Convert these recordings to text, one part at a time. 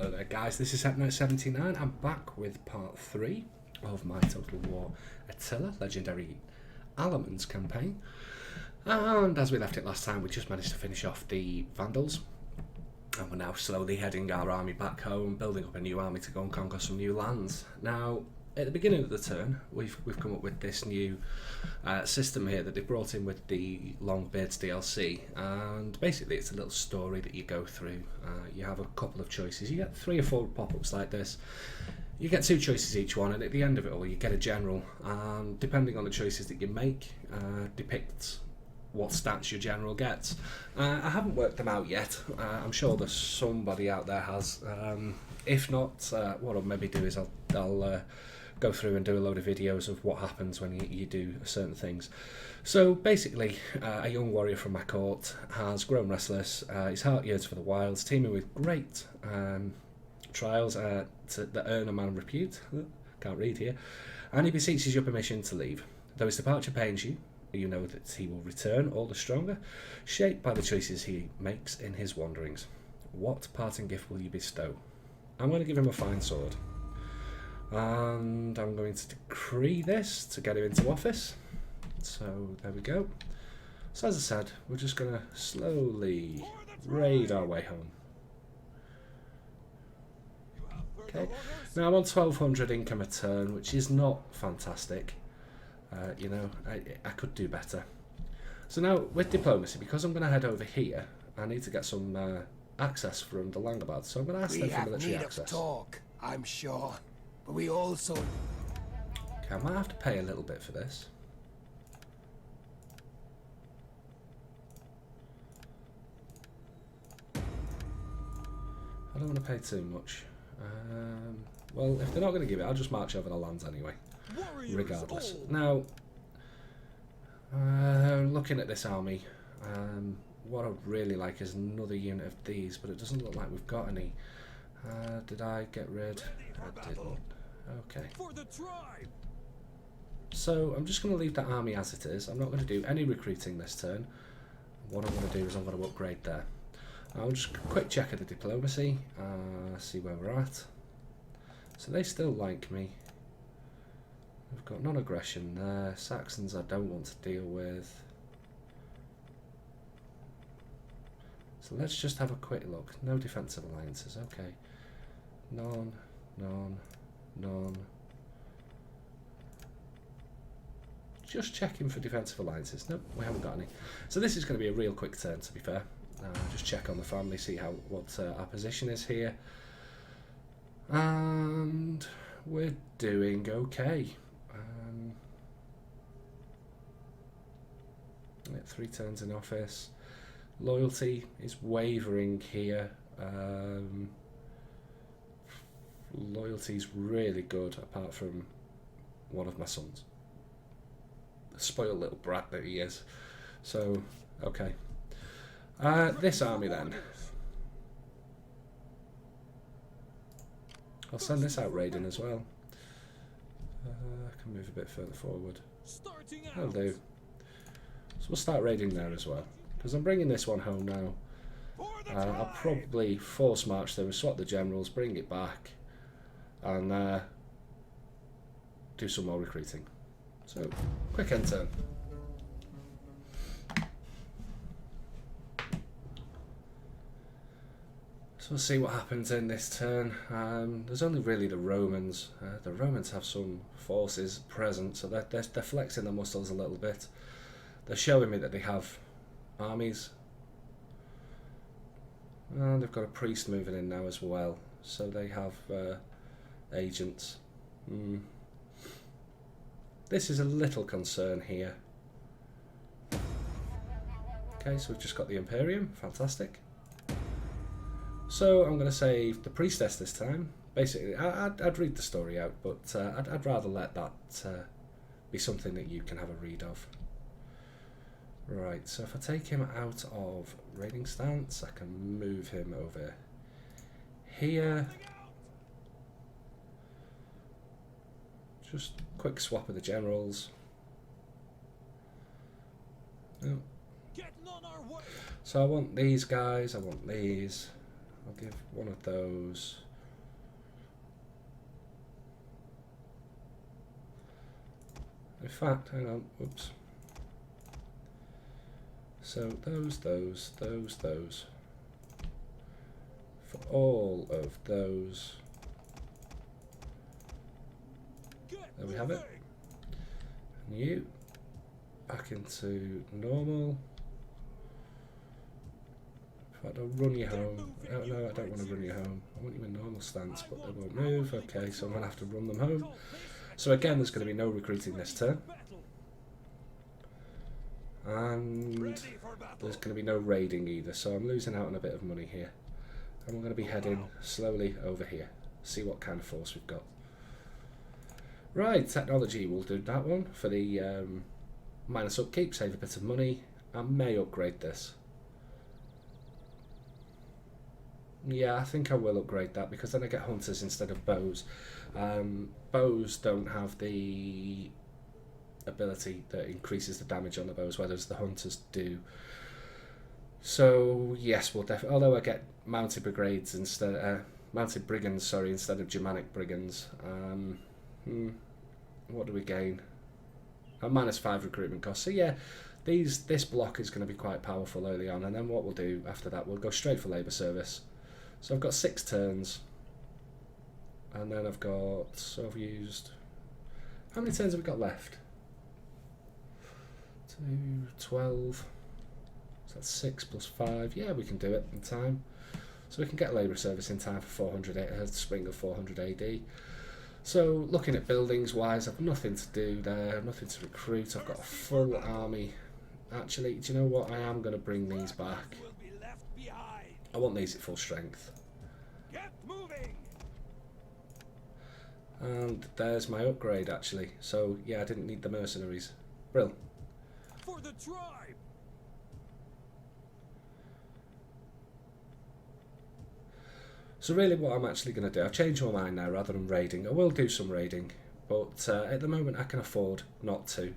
Hello there guys, this is episode 79. I'm back with part 3 of my Total War Attila Legendary Alamans campaign. And as we left it last time, we just managed to finish off the Vandals. And we're now slowly heading our army back home, building up a new army to go and conquer some new lands. Now, at the beginning of the turn, we've come up with this new system here that they brought in with the Longbeards DLC, and basically it's a little story that you go through. You have a couple of choices. You get 3 or 4 pop-ups like this. You get 2 choices each one, and at the end of it all you get a general, and depending on the choices that you make, depicts what stats your general gets. I haven't worked them out yet. I'm sure there's somebody out there has. If not, what I'll maybe do is I'll go through and do a load of videos of what happens when you do certain things. So basically, a young warrior from my court has grown restless. His heart yearns for the wilds, teeming with great trials that earn a man repute. Can't read here. And he beseeches your permission to leave. Though his departure pains you, you know that he will return all the stronger, shaped by the choices he makes in his wanderings. What parting gift will you bestow? I'm going to give him a fine sword. And I'm going to decree this to get him into office. So there we go. So as I said, we're just going to slowly raid our way home. Okay, now I'm on 1200 income a turn, which is not fantastic. You know, I could do better. So now with diplomacy, because I'm going to head over here, I need to get some access from the Langobards. So I'm going to ask them for military access. Talk, I'm sure. But we also... Okay, I might have to pay a little bit for this. I don't want to pay too much. Well, if they're not going to give it, I'll just march over the lands anyway. Regardless. Now, looking at this army, what I'd really like is another unit of these, but it doesn't look like we've got any. Did I get rid? I didn't. Okay. So I'm just going to leave that army as it is. I'm not going to do any recruiting this turn. What I'm going to do is I'm going to upgrade there. I'll just quick check at the diplomacy, see where we're at. So they still like me. We've got non-aggression there. Saxons I don't want to deal with. So let's just have a quick look. No defensive alliances. Okay. None. Just checking for defensive alliances. Nope, we haven't got any. So this is going to be a real quick turn, to be fair. Just check on the family, see what our position is here. And we're doing okay. Yeah, 3 turns in office. Loyalty is wavering here. Loyalty's really good, apart from one of my sons. The spoiled little brat that he is. So, okay. This army then. I'll send this out raiding as well. I can move a bit further forward. That'll do. So we'll start raiding there as well. Because I'm bringing this one home now. I'll probably force march them, swap the generals, bring it back, and do some more recruiting. So, quick end turn. So we'll see what happens in this turn. There's only really the Romans. The Romans have some forces present, so they're flexing their muscles a little bit. They're showing me that they have armies. And they've got a priest moving in now as well. So they have agents. This is a little concern here. Okay, so we've just got the Imperium. Fantastic. So I'm going to save the priestess this time. Basically, I'd read the story out, but I'd rather let that be something that you can have a read of. Right, so if I take him out of raiding stance, I can move him over here. Just quick swap of the generals. Oh. So I want these guys, I want these. I'll give one of those In fact, hang on, whoops. So those. For all of those. There we have it. And you, back into normal. In fact, I'll run you home. Oh, no, I don't want to run you home. I want you in normal stance, but they won't move. Okay, so I'm going to have to run them home. So again, there's going to be no recruiting this turn. And there's going to be no raiding either, so I'm losing out on a bit of money here. And we're going to be heading slowly over here. See what kind of force we've got. Right, technology, we'll do that one for the minus upkeep, save a bit of money. I may upgrade this. Yeah, I think I will upgrade that because then I get hunters instead of bows. Bows don't have the ability that increases the damage on the bows, whereas the hunters do. So yes, we'll definitely. Although I get mounted brigades instead, mounted brigands, sorry, instead of Germanic brigands. What do we gain? A -5 recruitment cost. So yeah, this block is going to be quite powerful early on, and then what we'll do after that, we'll go straight for labour service. So I've got 6 turns, and then I've got. So I've used. How many turns have we got left? 2, 12. So that's 6 plus 5. Yeah, we can do it in time. So we can get labour service in time for 400 spring of 400 AD. So looking at buildings wise, I've nothing to do there, nothing to recruit. I've got a full army. Actually, do you know what? I am going to bring these back. I want these at full strength. And there's my upgrade actually. So yeah, I didn't need the mercenaries. Brill. For the tribe. So really what I'm actually going to do, I've changed my mind now rather than raiding. I will do some raiding, but at the moment I can afford not to.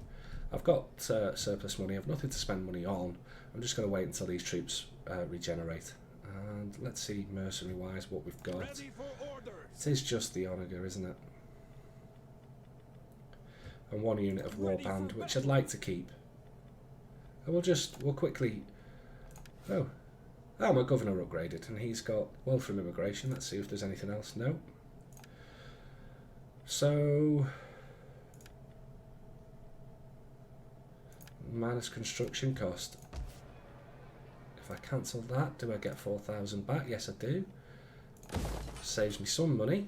I've got surplus money, I've nothing to spend money on. I'm just going to wait until these troops regenerate. And let's see mercenary wise what we've got. It is just the Onager, isn't it? And 1 unit of warband, which I'd like to keep. And we'll quickly... Oh, my governor upgraded, and he's got wealth from immigration. Let's see if there's anything else. No. So... minus construction cost. If I cancel that, do I get 4,000 back? Yes, I do. Saves me some money.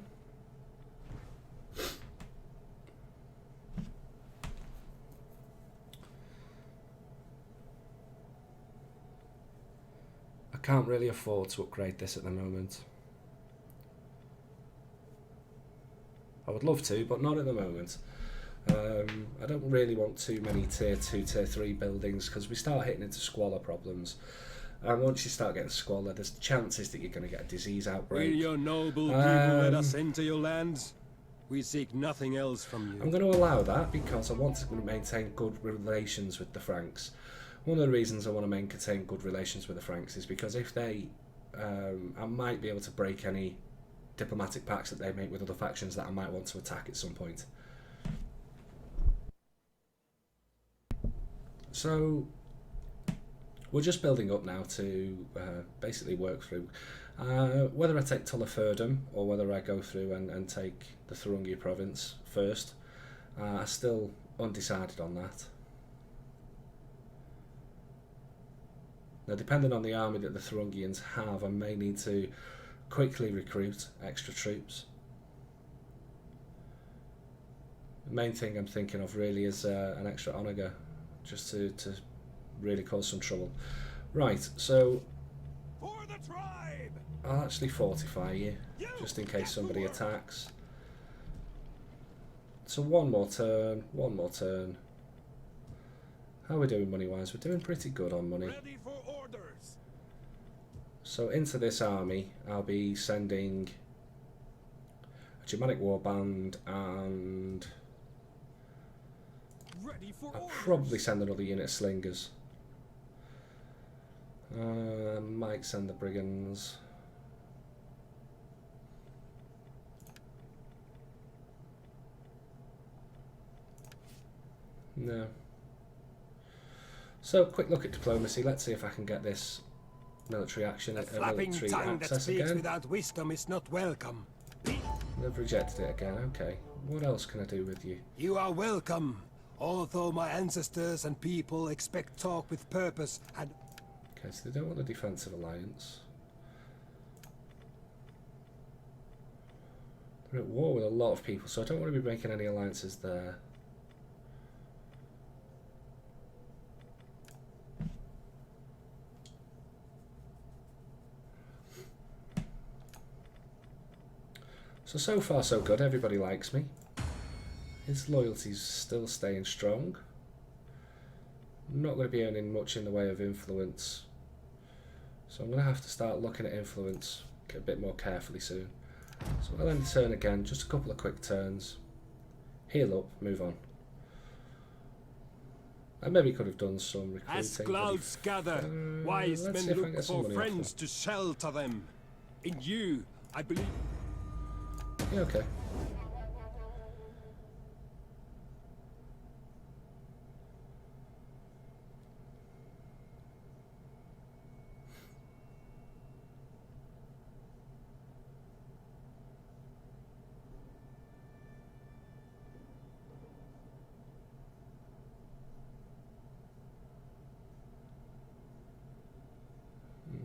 I can't really afford to upgrade this at the moment. I would love to, but not at the moment. I don't really want too many tier 2, tier 3 buildings because we start hitting into squalor problems. And once you start getting squalor, there's chances that you're going to get a disease outbreak. Will your noble people let us into your lands? We seek nothing else from you. I'm going to allow that because I want to maintain good relations with the Franks. One of the reasons I want to maintain good relations with the Franks is because if they... I might be able to break any diplomatic pacts that they make with other factions that I might want to attack at some point. So we're just building up now to basically work through whether I take Tullafurdum or whether I go through and take the Thuringia province first. I'm still undecided on that. Now, depending on the army that the Thuringians have, I may need to quickly recruit extra troops. The main thing I'm thinking of really is an extra onager, just to really cause some trouble. Right, so For the tribe. I'll actually fortify you, just in case somebody attacks. So one more turn, one more turn. How are we doing money-wise? We're doing pretty good on money. Ready for orders. So into this army, I'll be sending a Germanic warband and Ready for I'll orders. probably send another unit of slingers. Might send the brigands. No. So, quick look at diplomacy. Let's see if I can get this military action, A flapping military tongue that access speaks again. without wisdom is not welcome. They've rejected it again. Okay. What else can I do with you? You are welcome, although my ancestors and people expect talk with purpose and... Okay, so they don't want a defensive alliance. They're at war with a lot of people, so I don't want to be making any alliances there. So far so good. Everybody likes me. His loyalty's still staying strong. I'm not going to be earning much in the way of influence. So I'm going to have to start looking at influence a bit more carefully soon. So I'll end the turn again. Just a couple of quick turns. Heal up, move on. I maybe could have done some recruiting. As clouds gather, wise let's men see if I can look get some for money off friends to shelter them. In you, I believe... Yeah, okay.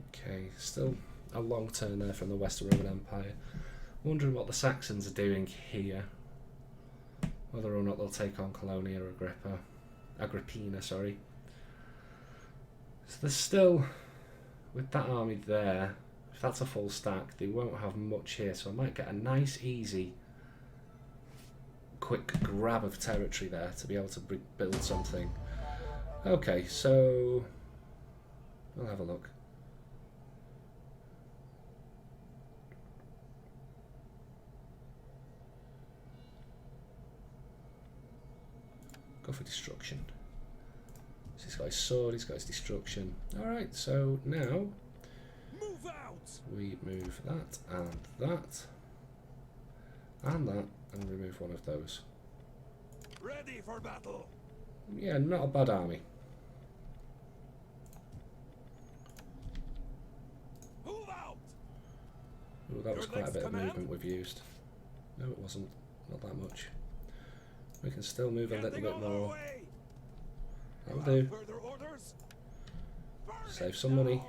Okay, still a long turn there from the Western Roman Empire. Wondering what the Saxons are doing here. Whether or not they'll take on Colonia or Agrippina, sorry. So there's still, with that army there, if that's a full stack, they won't have much here. So I might get a nice, easy, quick grab of territory there to be able to build something. Okay, so we'll have a look. Go for destruction. So he's got his sword, he's got his destruction. Alright, so now Move out! we move that and that and that and remove one of those. Ready for battle! Yeah, not a bad army. Move out! Ooh, that was Your quite a next bit of command? movement we've used. No, it wasn't. Not that much. We can still move a little Getting bit on our more. way! That'll You have do. further orders? Burn Save it some money. down!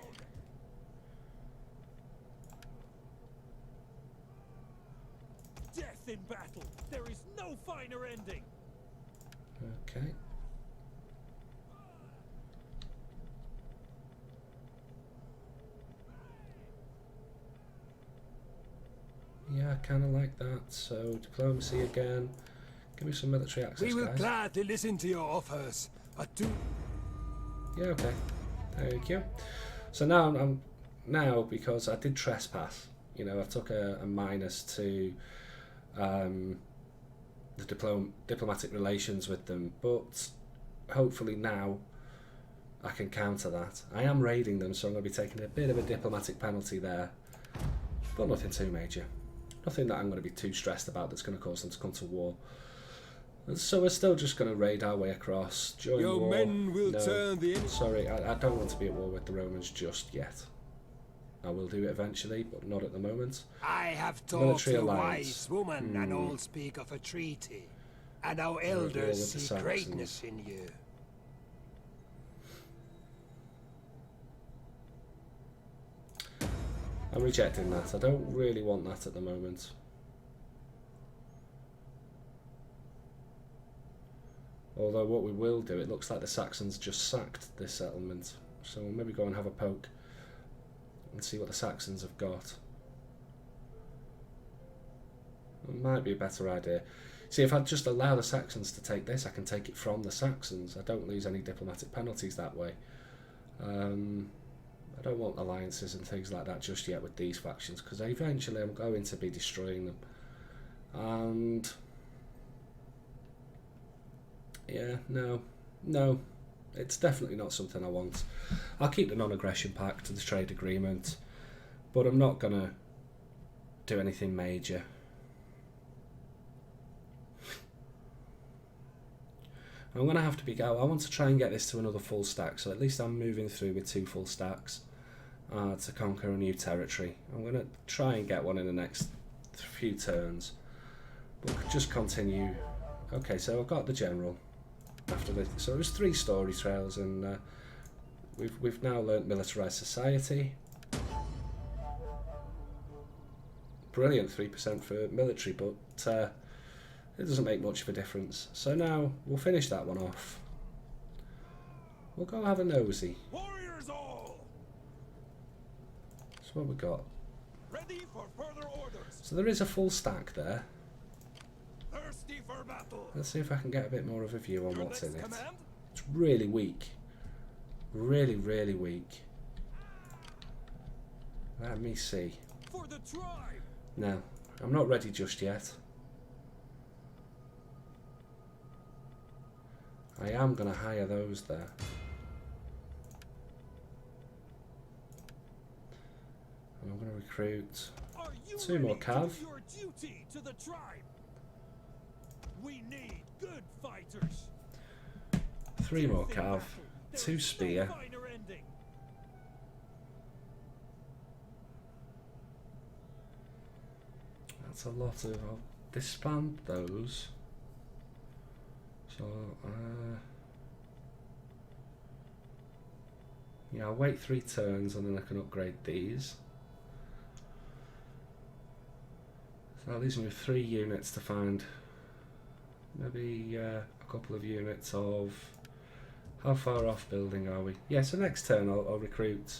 Death in battle! There is no finer ending! Okay. Yeah, I kind of like that. So diplomacy again. Give me some military access, We will guys. gladly listen to your offers, but do... Yeah, okay. Thank you. So now I'm now, because I did trespass. You know, I took a minus to the diplomatic relations with them, but hopefully now I can counter that. I am raiding them, so I'm going to be taking a bit of a diplomatic penalty there, but nothing too major. Nothing that I'm going to be too stressed about that's going to cause them to come to war. And so we're still just going to raid our way across, join Your war. men will No, turn the enemy... sorry, I don't want to be at war with the Romans just yet. I will do it eventually, but not at the moment. I have talked Military to a alliance. wise woman, and all speak of a treaty. And our war with elders the see Saxons. greatness in you. I'm rejecting that. I don't really want that at the moment. Although what we will do, it looks like the Saxons just sacked this settlement. So we'll maybe go and have a poke and see what the Saxons have got. It might be a better idea. See, if I just allow the Saxons to take this, I can take it from the Saxons. I don't lose any diplomatic penalties that way. I don't want alliances and things like that just yet with these factions, because eventually I'm going to be destroying them. And yeah, no, it's definitely not something I want. I'll keep the non-aggression pact to the trade agreement, but I'm not going to do anything major. I'm going to have to be... I want to try and get this to another full stack, so at least I'm moving through with 2 full stacks to conquer a new territory. I'm going to try and get one in the next few turns. But just continue. Okay, so I've got the general. After this, so it was 3 story trails, and we've now learnt militarised society. Brilliant, 3% for military, but it doesn't make much of a difference. So now we'll finish that one off. We'll go have a nosy. Warriors all! So what we got? Ready for further orders. So there is a full stack there. Thirsty for battle. Let's see if I can get a bit more of a view on Your what's in next it. command? It's really weak. Really, really weak. Let me see. For the tribe. No, I'm not ready just yet. I am going to hire those there. And I'm going to recruit Are you 2 more ready to cav. do your duty to the tribe? We need good fighters. 3 more Death in cav. battle. There 2 is spear. no finer ending. That's a lot of... I'll disband those. So, yeah, I'll wait 3 turns and then I can upgrade these. So that leaves me with 3 units to find maybe a couple of units of... How far off building are we? Yeah, so next turn I'll recruit...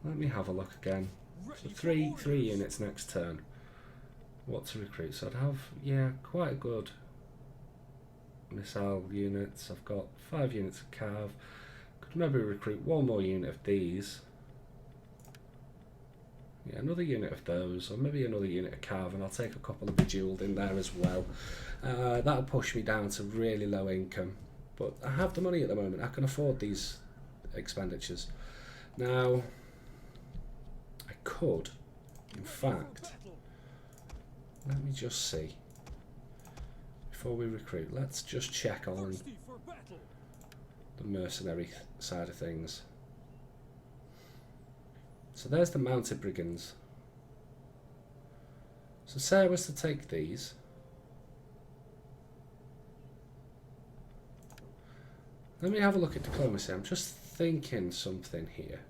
Let me have a look again. So Ready for three orders. units next turn. What to recruit? So I'd have, yeah, quite a good missile units. I've got 5 units of cav. Could maybe recruit 1 more unit of these. Yeah, another unit of those, or maybe another unit of cav, and I'll take a couple of bejeweled in there as well. That'll push me down to really low income. But I have the money at the moment. I can afford these expenditures. Now, I could, in fact, let me just see. Before we recruit, let's just check on Thirsty for battle. the mercenary side of things. So there's the mounted brigands. So say I was to take these. Let me have a look at diplomacy. I'm just thinking something here.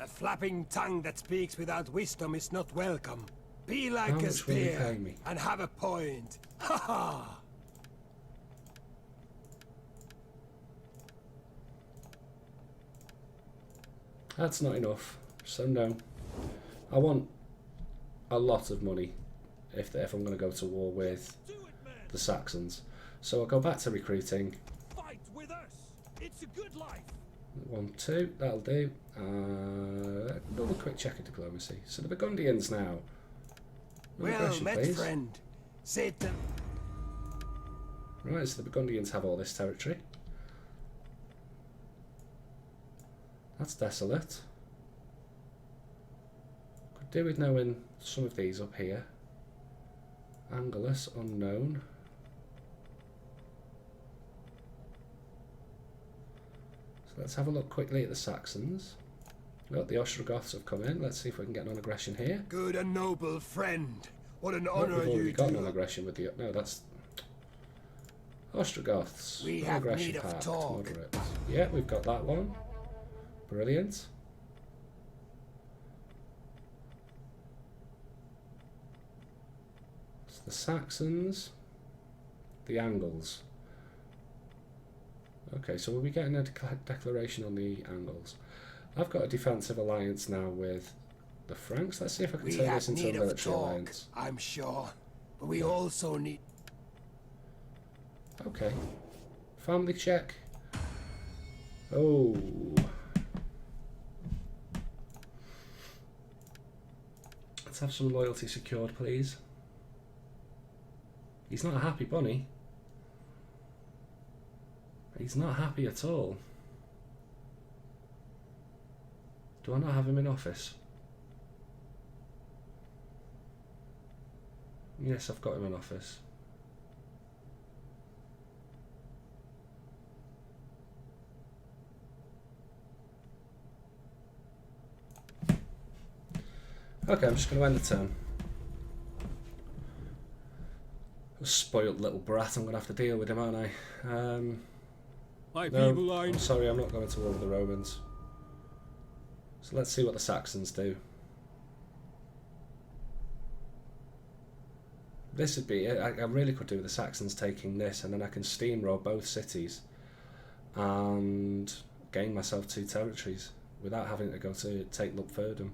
A flapping tongue that speaks without wisdom is not welcome. Be How like a much will you pay spear me? and have a point. Ha ha! That's not enough. So no. I want a lot of money if I'm going to go to war with Do it, man. the Saxons. So I'll go back to recruiting. Fight with us. It's a good life. 1, 2, that'll do. Another quick check of diplomacy. So the Burgundians now. No Well aggression, met, please. friend. Satan. Right, so the Burgundians have all this territory. That's desolate. Could do with knowing some of these up here. Angulus, unknown. So let's have a look quickly at the Saxons. Well, the Ostrogoths have come in. Let's see if we can get non-aggression here. Good and noble friend. What an No, honor we've already you got do. non-aggression with the... No, that's... Ostrogoths. We have non-aggression need of pact, talk. moderate. Yeah, we've got that one. Brilliant. So the Saxons, the Angles. Okay, so we'll be getting a declaration on the Angles. I've got a defensive alliance now with the Franks. Let's see if I can We turn have this into a need of military talk, alliance. I'm sure. But we also need... Okay. Family check. Oh. Let's have some loyalty secured, please. He's not a happy bunny. He's not happy at all. Do I not have him in office? Yes, I've got him in office. Okay, I'm just going to end the turn. A spoilt little brat, I'm going to have to deal with him, aren't I? My No, people are I'm sorry, I'm not going to war with the Romans. So let's see what the Saxons do. This would be it. I really could do with the Saxons taking this, and then I can steamroll both cities and gain myself 2 territories without having to go to take Lupfurdum.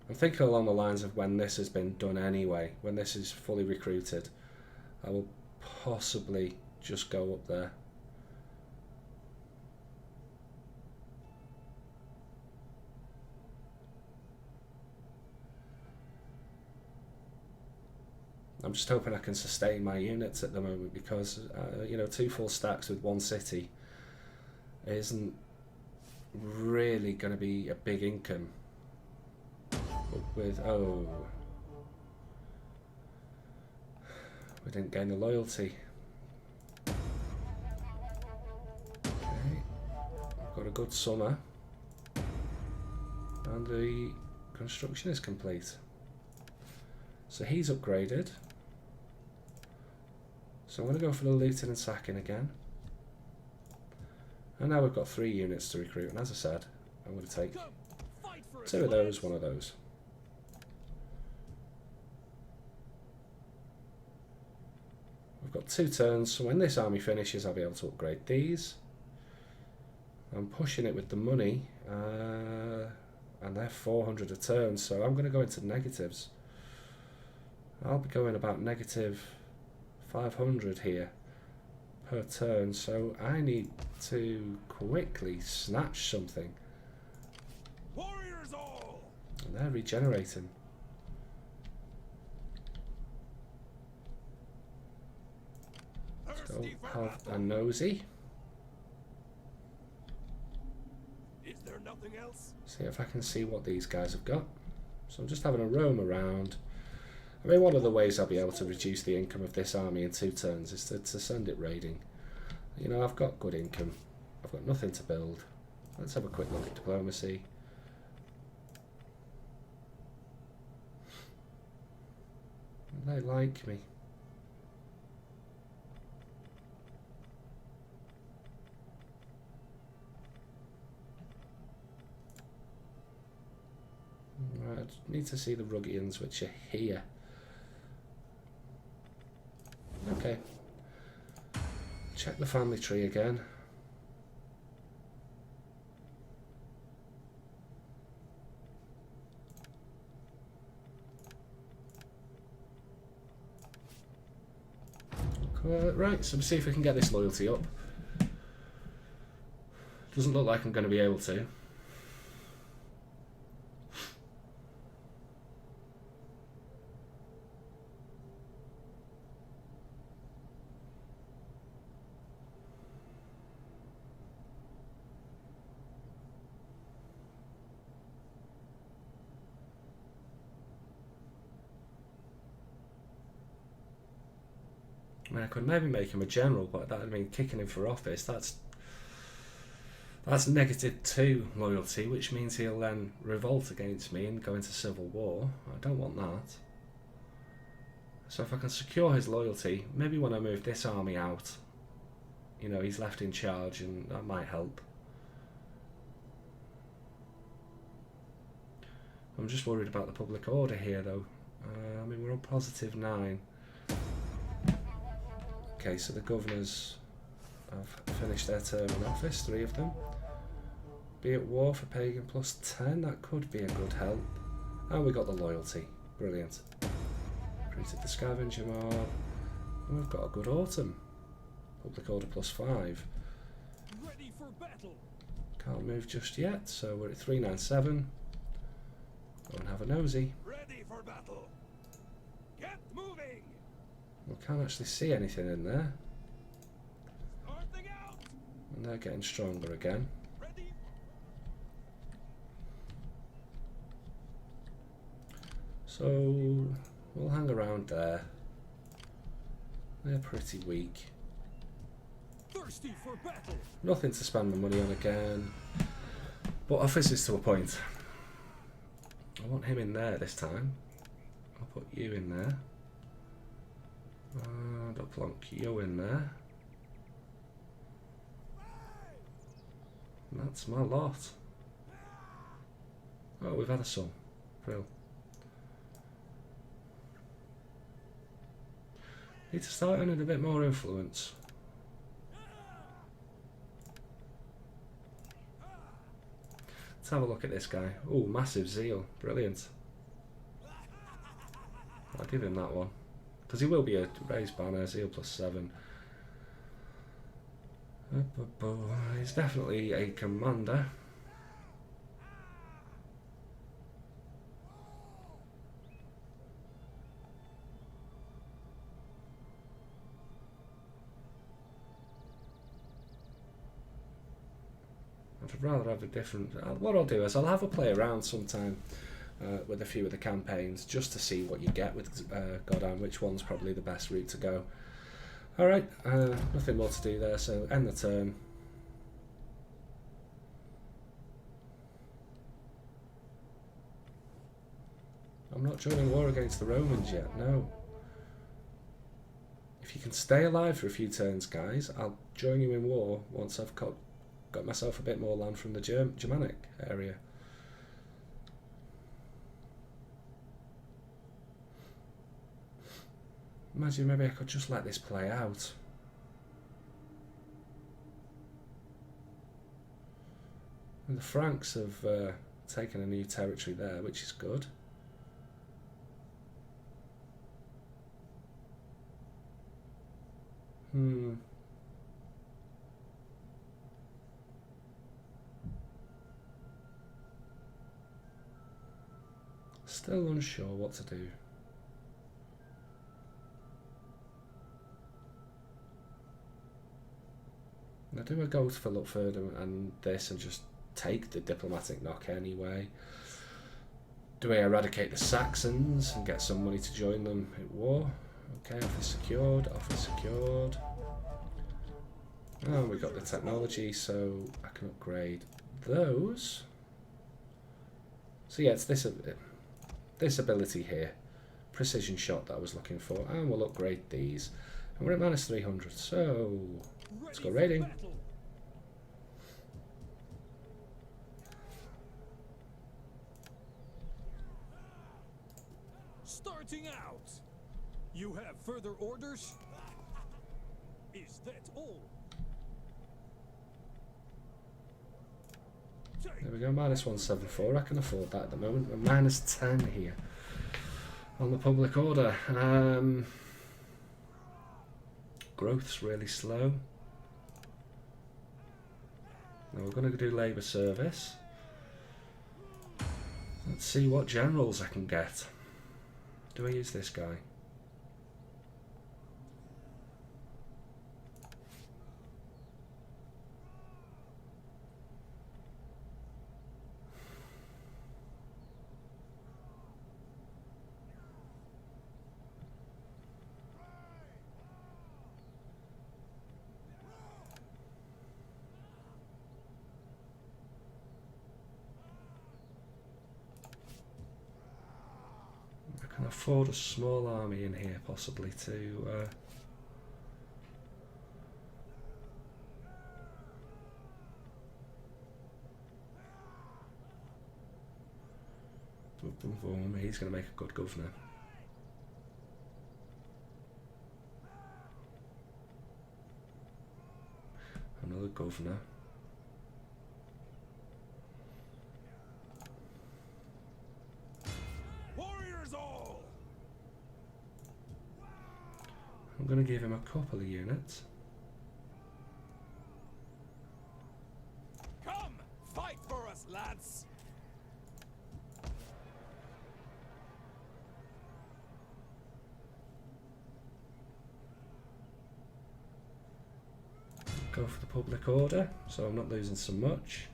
I'm thinking along the lines of when this has been done anyway, when this is fully recruited, I will possibly just go up there. I'm just hoping I can sustain my units at the moment because, you know, 2 full stacks with 1 city isn't really going to be a big income. But with, oh, we didn't gain the loyalty. Okay, I've got a good summer and the construction is complete. So he's upgraded. So I'm going to go for the looting and sacking again. And now we've got 3 units to recruit, and as I said, I'm going to take 2 of those, 1 of those. We've got 2 turns, so when this army finishes I'll be able to upgrade these. I'm pushing it with the money, and they're 400 a turn, so I'm going to go into negatives. I'll be going about negative 500 here per turn, so I need to quickly snatch something. Warriors all! And they're regenerating. Let's go have a nosy. Is there nothing else? See if I can see what these guys have got. So I'm just having a roam around. I mean, one of the ways I'll be able to reduce the income of this army in 2 turns is to send it raiding. You know, I've got good income. I've got nothing to build. Let's have a quick look at diplomacy. They like me. Right, I just need to see the Ruggians, which are here. Okay. Check the family tree again. Right, so we'll see if we can get this loyalty up. Doesn't look like I'm going to be able to. I mean, I could maybe make him a general, but that would mean kicking him for office. That's -2 loyalty, which means he'll then revolt against me and go into civil war. I don't want that. So if I can secure his loyalty, maybe when I move this army out, you know, he's left in charge, and that might help. I'm just worried about the public order here, though. I mean, we're on +9. Okay, so the governors have finished their term in office, 3 of them. Be at war for pagan +10, that could be a good help. And we got the loyalty, brilliant. Recruited the scavenger mob, and we've got a good autumn. Public order +5. Ready for battle. Can't move just yet, so we're at 397. Go and have a nosy. Ready for battle. Get moving. We can't actually see anything in there. Starting out. And they're getting stronger again. Ready. So we'll hang around there. They're pretty weak. Thirsty for battle. Nothing to spend the money on again. But officers to a point. I want him in there this time. I'll put you in there. And I'll plonk you in there. And that's my lot. Oh, we've had a son. Brill. Need to start earning a bit more influence. Let's have a look at this guy. Oh, massive zeal. Brilliant. I'll give him that one. Because he will be a raised banner. Zeal +7. He's definitely a commander. I'd rather have a different... What I'll do is I'll have a play around sometime with a few of the campaigns just to see what you get with Goddam, which one's probably the best route to go. Alright, nothing more to do there, so end the turn. I'm not joining war against the Romans yet, no. If you can stay alive for a few turns, guys, I'll join you in war once I've got myself a bit more land from the Germanic area. Imagine maybe I could just let this play out. And the Franks have taken a new territory there, which is good. Still unsure what to do. I do a go to fill up further and this and just take the diplomatic knock anyway. Do I eradicate the Saxons and get some money to join them at war? Okay, office secured, office secured. Oh, we got the technology, so I can upgrade those. So yeah, it's this ability here, precision shot, that I was looking for, and we'll upgrade these. And we're at minus 300, so let's go raiding. Starting out. You have further orders? Is that all? There we go, minus 174. I can afford that at the moment. We're minus 10 here on the public order. Growth's really slow. Now we're going to do labour service. Let's see what generals I can get. Do I use this guy? I can afford a small army in here possibly to boom, boom, boom. He's going to make a good governor. Another governor. Warriors all! I'm going to give him a couple of units. Come, fight for us, lads! Go for the public order, so I'm not losing so much.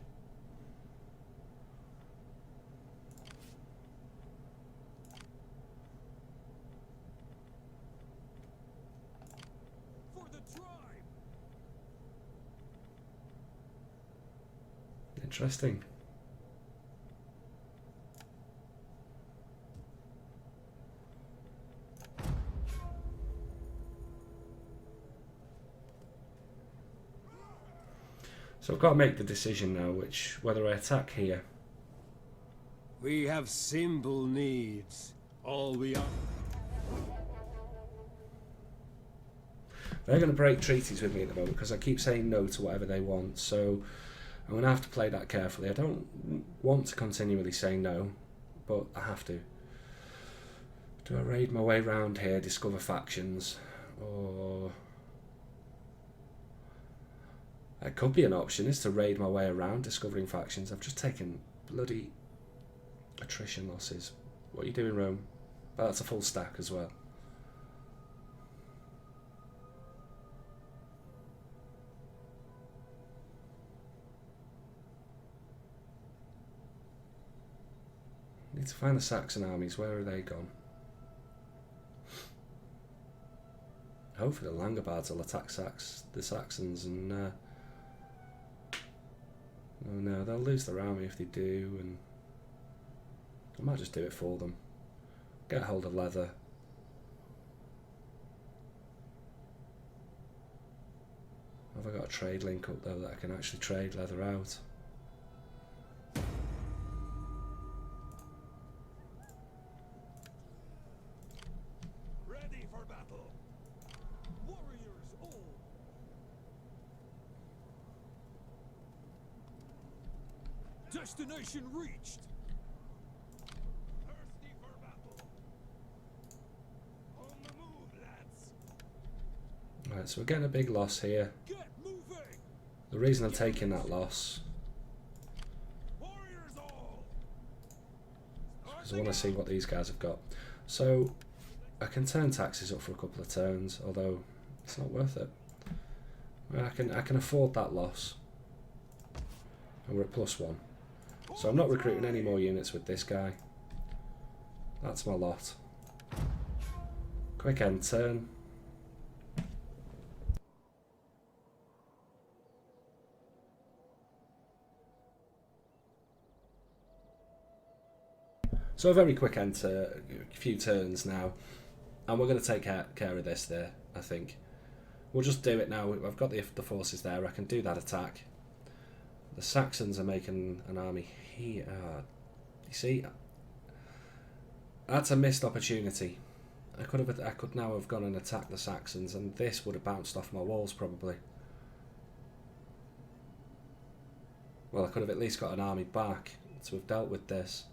Interesting. So I've got to make the decision now whether I attack here. We have simple needs. All we are. They're going to break treaties with me at the moment because I keep saying no to whatever they want. So I'm going to have to play that carefully. I don't want to continually say no, but I have to. Do I raid my way round here, discover factions, or... It could be an option, is to raid my way around discovering factions. I've just taken bloody attrition losses. What are you doing, Rome? Oh, that's a full stack as well. Need to find the Saxon armies. Where are they gone? Hopefully the Langobards will attack the Saxons and... Oh no, they'll lose their army if they do, and I might just do it for them. Get hold of leather. Have I got a trade link up though that I can actually trade leather out? Ready for battle. Warriors all. Destination reached. Thirsty for battle. On the move, lads. Right, so we're getting a big loss here. Get moving. The reason I'm taking that loss Warriors all. is because I want to see what these guys have got. So I can turn taxes up for a couple of turns, although it's not worth it. I can afford that loss. And we're at +1. So I'm not recruiting any more units with this guy. That's my lot. Quick end turn. So a very quick end to a few turns now. And we're going to take care of this there, I think. We'll just do it now. I've got the forces there. I can do that attack. The Saxons are making an army here. You see, that's a missed opportunity. I could now have gone and attacked the Saxons, and this would have bounced off my walls probably. Well, I could have at least got an army back to have dealt with this.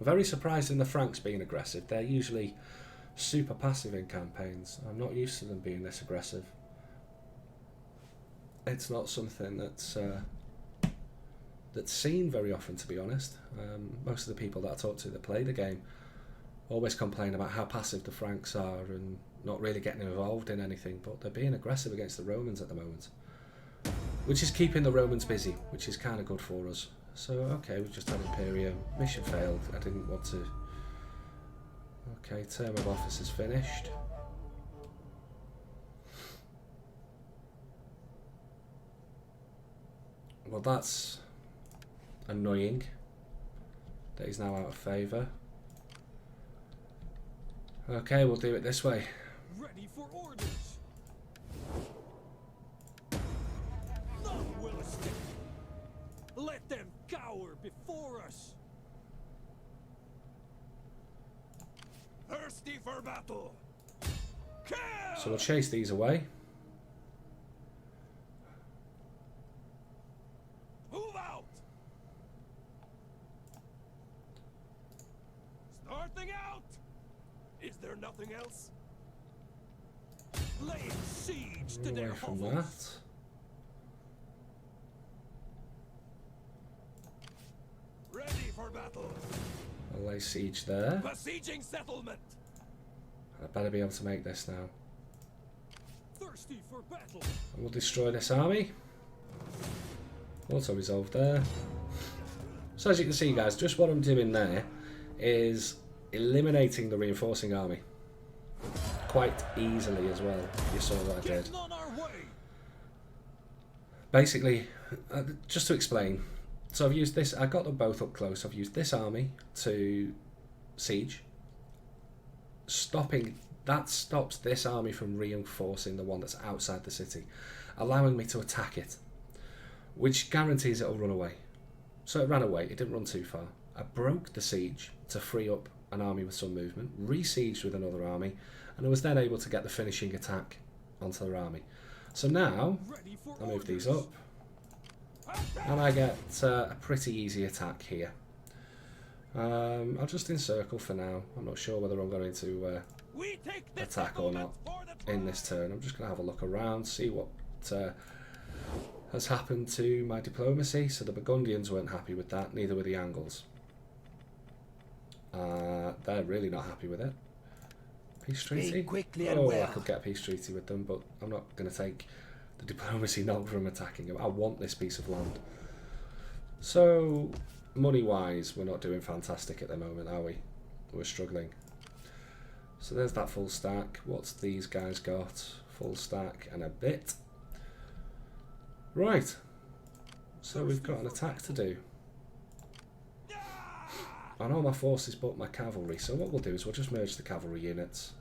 Very surprised in the Franks being aggressive. They're usually super passive in campaigns. I'm not used to them being this aggressive. It's not something that's seen very often, to be honest. Most of the people that I talk to that play the game always complain about how passive the Franks are and not really getting involved in anything, but they're being aggressive against the Romans at the moment, which is keeping the Romans busy, which is kind of good for us. So, okay, we've just had Imperium. Mission failed. I didn't want to... Okay, term of office is finished. Well, that's annoying that he's now out of favour. Okay, we'll do it this way. Ready for orders. None will escape. Let them cower before us. Thirsty for battle. Kill! So we'll chase these away. Move out. Starting out. Is there nothing else? Laying siege to Run their away from hovels. that. Ready for battle. I'll lay siege there. Besieging settlement. I better be able to make this now. Thirsty for battle. And we'll destroy this army. Auto resolve there. So as you can see, guys, just what I'm doing there is eliminating the reinforcing army. Quite easily as well, you saw what I did. Getting on our way. Basically, just to explain, so I've used this, I got them both up close. I've used this army to siege. That stops this army from reinforcing the one that's outside the city, allowing me to attack it, which guarantees it'll run away. So it ran away, it didn't run too far. I broke the siege to free up an army with some movement, re-sieged with another army, and I was then able to get the finishing attack onto their army. So now, Ready for I move these orders. up, and I get a pretty easy attack here. I'll just encircle for now. I'm not sure whether I'm going to We take the attack or not settlement for the in this turn. I'm just going to have a look around, see what has happened to my diplomacy. So the Burgundians weren't happy with that, neither were the Angles. They're really not happy with it. Peace treaty? Speak quickly and I well. could get a peace treaty with them, but I'm not going to take the diplomacy knock from attacking them. I want this piece of land. So, money-wise, we're not doing fantastic at the moment, are we? We're struggling. So there's that full stack. What's these guys got? Full stack and a bit. Right. So we've got an attack to do. I know my forces but my cavalry, so what we'll do is we'll just merge the cavalry units.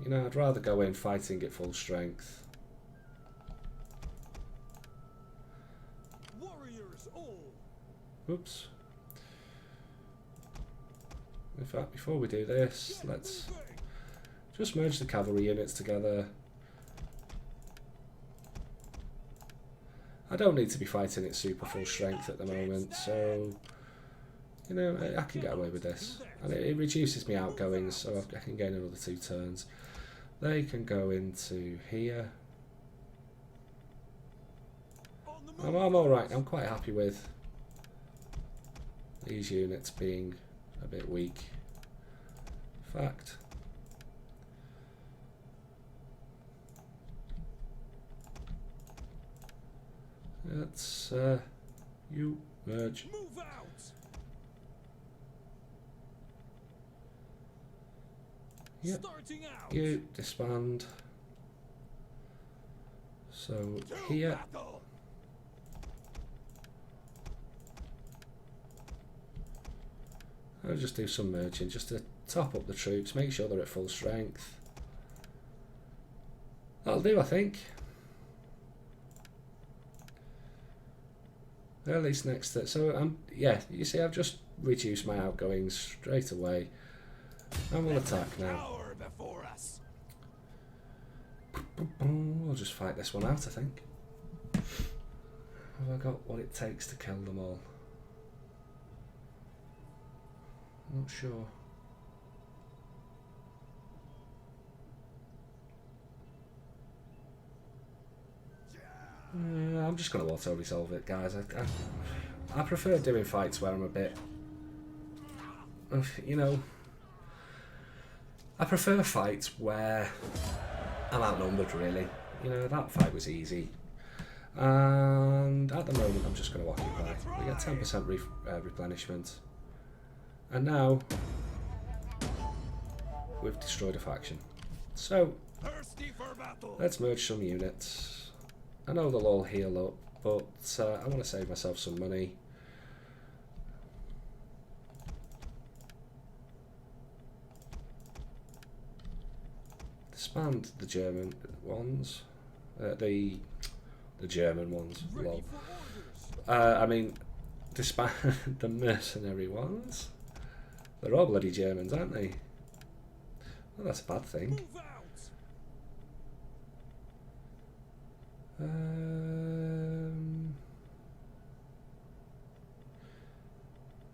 You know, I'd rather go in fighting at full strength. warriors all. Oops. In fact, before we do this, Get let's moving. just merge the cavalry units together. I don't need to be fighting at super full strength at the moment, so you know, I can get away with this. And it reduces me outgoings, so I can gain another 2 turns. They can go into here. On the I'm move. alright, I'm quite happy with these units being a bit weak. In fact, let's you merge. Move out. Yep. Starting out. You disband. So To here, battle. I'll just do some merging just to top up the troops, make sure they're at full strength. That'll do, I think. At least next to, so yeah, you see I've just reduced my outgoings straight away. And we'll attack now. Hour before us. We'll just fight this one out, I think. Have I got what it takes to kill them all? Not sure. I'm just going to auto-resolve it, guys. I prefer doing fights where I'm a bit... You know... I prefer fights where I'm outnumbered, really. You know, that fight was easy. And at the moment, I'm just going to occupy. We get 10% replenishment. And now, we've destroyed a faction. So, Thirsty for battle. let's merge some units. I know they'll all heal up, but I want to save myself some money. Disband the German ones. The German ones. Ready Lol. for orders. I mean, disband the mercenary ones. They're all bloody Germans, aren't they? Well, that's a bad thing. Move out.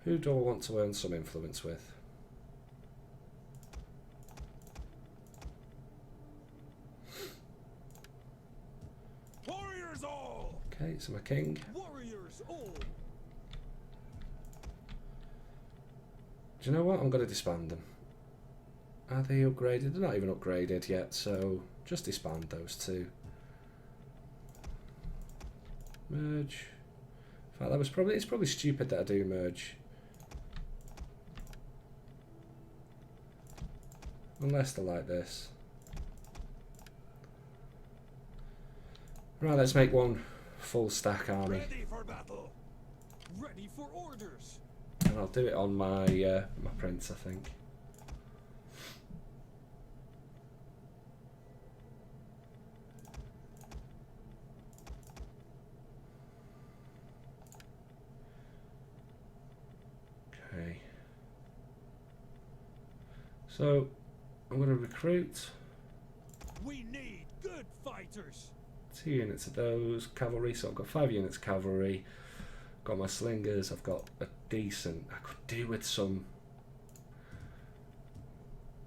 Who do I want to earn some influence with? Warriors all. Okay, so my king. Warriors all. Do you know what? I'm going to disband them. Are they upgraded? They're not even upgraded yet, so just disband those two. Merge. In In fact, it's probably stupid that I do merge. Unless they're like this. Right, let's make one full stack army. Ready for battle. Ready for orders. And I'll do it on my my prince, I think. Okay. So I'm going to recruit We need good fighters. 2 units of those cavalry. So I've got 5 units cavalry. Got my slingers. I've got a decent. I could do with some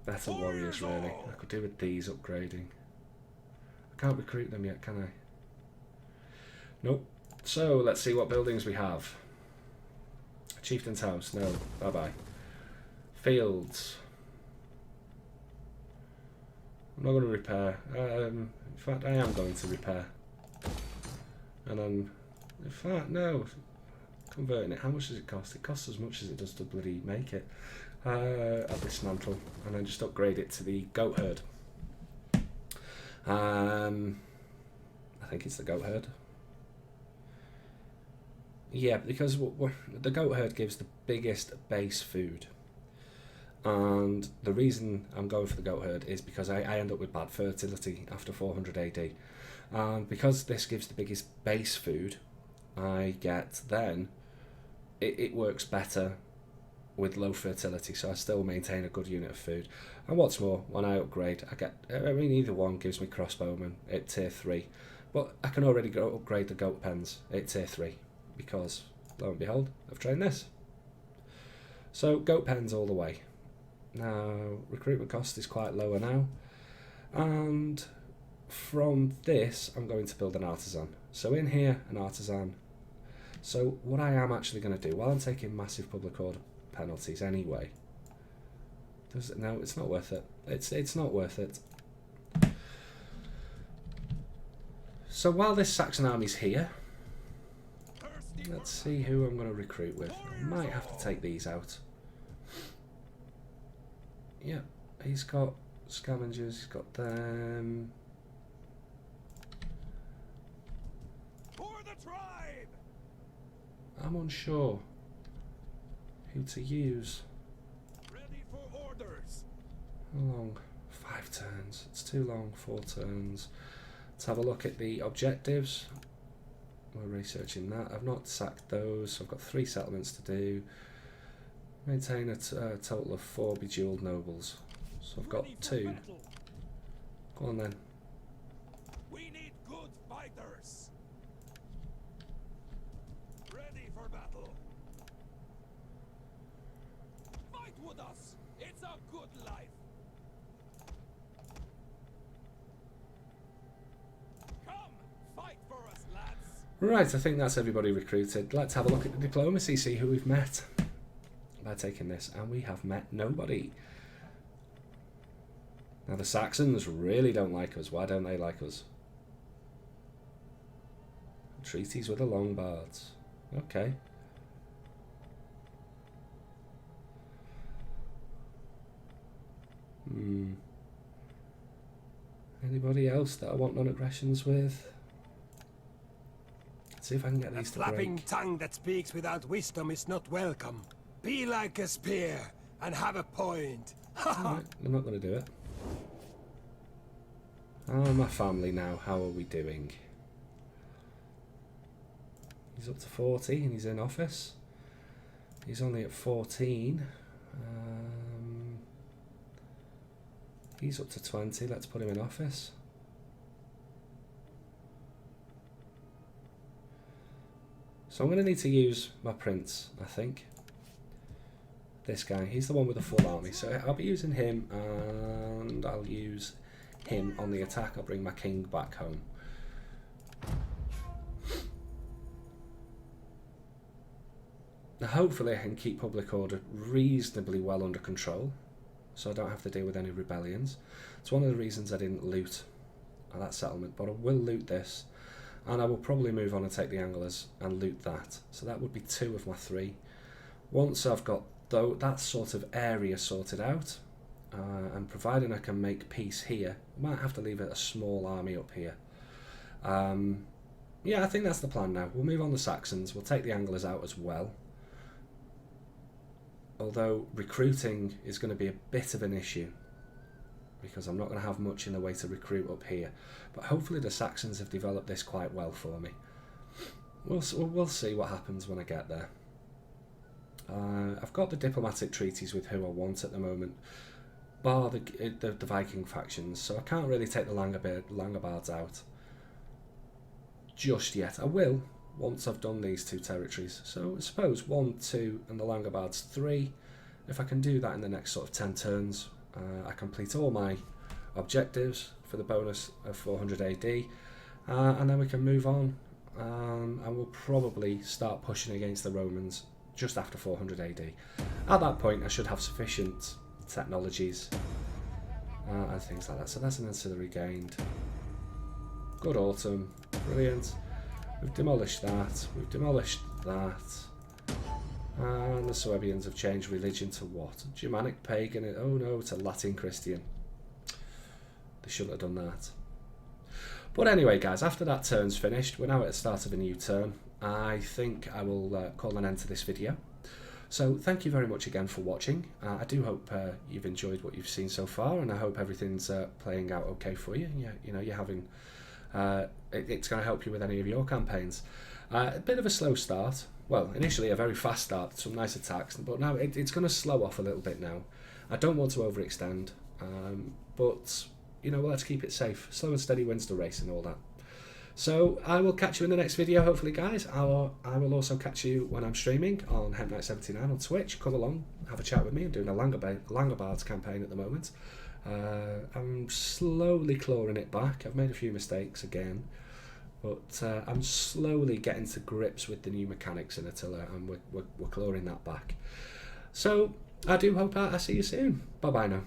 better warriors, really. I could do with these upgrading. I can't recruit them yet, can I? Nope. So let's see what buildings we have. Chieftain's house. No. Bye bye. Fields. I'm not going to repair. In fact, I am going to repair. And then, in fact, no. Converting it. How much does it cost? It costs as much as it does to bloody make it. I'll dismantle and then just upgrade it to the goat herd. I think it's the goat herd. Yeah, because the goat herd gives the biggest base food. And the reason I'm going for the goat herd is because I end up with bad fertility after 400 AD. And because this gives the biggest base food, I get then, it works better with low fertility, so I still maintain a good unit of food. And what's more, when I upgrade, either one gives me crossbowmen at tier 3. But I can already upgrade the goat pens at tier 3, because, lo and behold, I've trained this. So, goat pens all the way. Now, recruitment cost is quite lower now, and from this I'm going to build an artisan. So in here, an artisan. So what I am actually going to do, while I'm taking massive public order penalties anyway, no, it's not worth it. It's not worth it. So while this Saxon army's here, let's see who I'm going to recruit with. I might have to take these out. Yeah, he's got scavengers, he's got them. For the tribe. I'm unsure who to use. Ready for orders. How long? 5 turns. It's too long. 4 turns. Let's have a look at the objectives. We're researching that. I've not sacked those, so I've got 3 settlements to do. Maintain a total of 4 bejeweled nobles. So I've got Ready for 2. battle. Go on then. We need good fighters. Ready for battle. Fight with us. It's a good life. Come, fight for us, lads. Right, I think that's everybody recruited. Let's have a look at the diplomacy, see who we've met by taking this, and we have met nobody. Now the Saxons really don't like us. Why don't they like us? Treaties with the Lombards. Okay. Anybody else that I want non-aggressions with? Let's see if I can get A these to flapping break. tongue that speaks without wisdom is not welcome. Be like a spear and have a point. Alright, I'm not going to do it. Oh, my family now. How are we doing? He's up to 40 and he's in office. He's only at 14. He's up to 20. Let's put him in office. So I'm going to need to use my prince, I think. This guy. He's the one with the full army. So I'll be using him, and I'll use him on the attack. I'll bring my king back home. Now hopefully I can keep public order reasonably well under control, so I don't have to deal with any rebellions. It's one of the reasons I didn't loot that settlement, but I will loot this. and I will probably move on and take the anglers and loot that. So that would be 2 of my 3. Once I've got that sort of area sorted out, and providing I can make peace here, I might have to leave a small army up here. Yeah, I think that's the plan now. We'll move on the Saxons, we'll take the anglers out as well. Although recruiting is going to be a bit of an issue, because I'm not going to have much in the way to recruit up here. But hopefully the Saxons have developed this quite well for me. We'll see what happens when I get there. I've got the diplomatic treaties with who I want at the moment, bar the Viking factions, so I can't really take the Langobards out just yet. I will once I've done these 2 territories. So I suppose 1, 2 and the Langobards 3. If I can do that in the next sort of 10 turns, I complete all my objectives for the bonus of 400 AD, and then we can move on, and we'll probably start pushing against the Romans just after 400 AD. At that point I should have sufficient technologies and things like that. So that's an ancillary gained. Good autumn, brilliant. We've demolished that, we've demolished that. And the Suebians have changed religion to what? Germanic pagan? Oh no, to Latin Christian. They shouldn't have done that. But anyway guys, after that turn's finished, we're now at the start of a new turn. I think I will call an end to this video. So thank you very much again for watching. I do hope you've enjoyed what you've seen so far, and I hope everything's playing out okay for you. Yeah, you know, you're having... it's going to help you with any of your campaigns. A bit of a slow start. Well, initially a very fast start, some nice attacks, but now it's going to slow off a little bit now. I don't want to overextend, but, you know, let's keep it safe. Slow and steady wins the race and all that. So I will catch you in the next video, hopefully, guys. I will also catch you when I'm streaming on HempKnight79 on Twitch. Come along, have a chat with me. I'm doing a Langobards campaign at the moment. I'm slowly clawing it back. I've made a few mistakes again, but I'm slowly getting to grips with the new mechanics in Attila, and we're clawing that back. So I do hope I see you soon. Bye bye now.